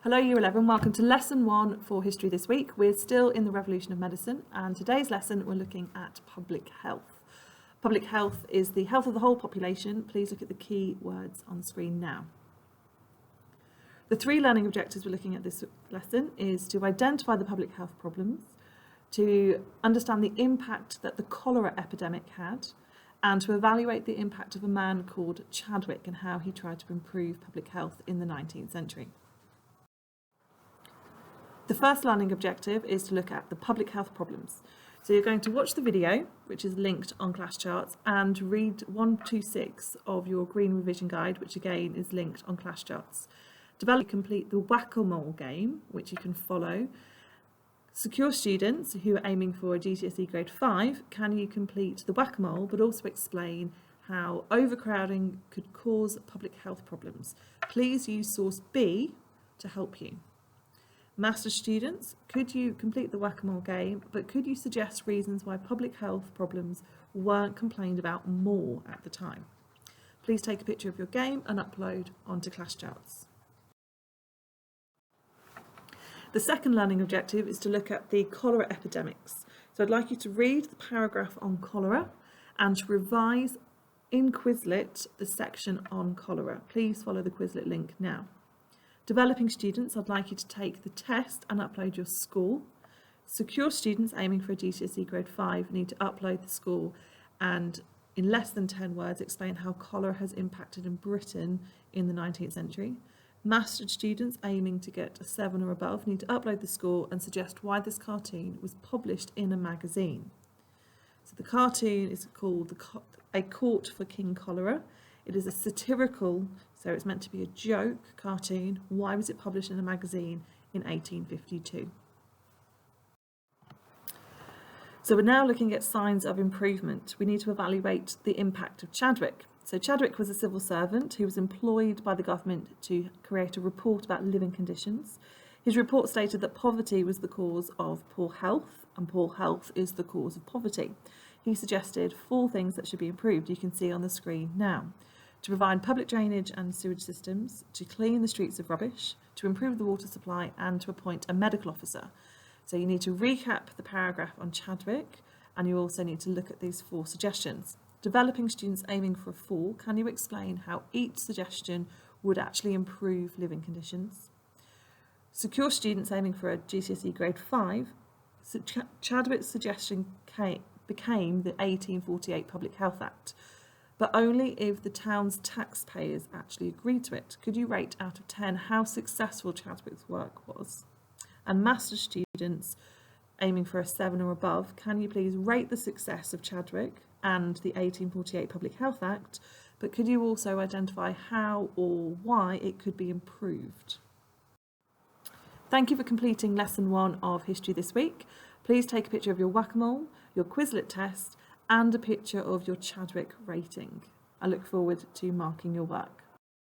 Hello Year 11, welcome to Lesson 1 for History this week. We're still in the revolution of medicine, and today's lesson we're looking at public health. Public health is the health of the whole population. Please look at the key words on the screen now. The three learning objectives we're looking at this lesson is to identify the public health problems, to understand the impact that the cholera epidemic had, and to evaluate the impact of a man called Chadwick and how he tried to improve public health in the 19th century. The first learning objective is to look at the public health problems. So you're going to watch the video, which is linked on class charts, and read 126 of your green revision guide, which again is linked on class charts. Develop and complete the whack-a-mole game, which you can follow. Secure students who are aiming for a GCSE grade 5, can you complete the whack-a-mole, but also explain how overcrowding could cause public health problems. Please use source B to help you. Master's students, could you complete the whack-a-mole game, but could you suggest reasons why public health problems weren't complained about more at the time? Please take a picture of your game and upload onto class charts. The second learning objective is to look at the cholera epidemics. So I'd like you to read the paragraph on cholera and to revise in Quizlet the section on cholera. Please follow the Quizlet link now. Developing students, I'd like you to take the test and upload your score. Secure students aiming for a GCSE grade 5 need to upload the score and in less than 10 words explain how cholera has impacted in Britain in the 19th century. Mastered students aiming to get a 7 or above need to upload the score and suggest why this cartoon was published in a magazine. So the cartoon is called A Court for King Cholera. It is a satirical, so it's meant to be a joke cartoon. Why was it published in a magazine in 1852? So we're now looking at signs of improvement. We need to evaluate the impact of Chadwick. So Chadwick was a civil servant who was employed by the government to create a report about living conditions. His report stated that poverty was the cause of poor health, and poor health is the cause of poverty. He suggested 4 things that should be improved, you can see on the screen now. To provide public drainage and sewage systems, to clean the streets of rubbish, to improve the water supply, and to appoint a medical officer. So you need to recap the paragraph on Chadwick, and you also need to look at these 4 suggestions. Developing students aiming for a 4, can you explain how each suggestion would actually improve living conditions? Secure students aiming for a GCSE grade 5, so Chadwick's suggestion became the 1848 Public Health Act, but only if the town's taxpayers actually agreed to it. Could you rate out of 10 how successful Chadwick's work was? And master's students aiming for a 7 or above, can you please rate the success of Chadwick and the 1848 Public Health Act, but could you also identify how or why it could be improved? Thank you for completing Lesson 1 of History this week. Please take a picture of your whack-a-mole, your Quizlet test, and a picture of your Chadwick rating. I look forward to marking your work.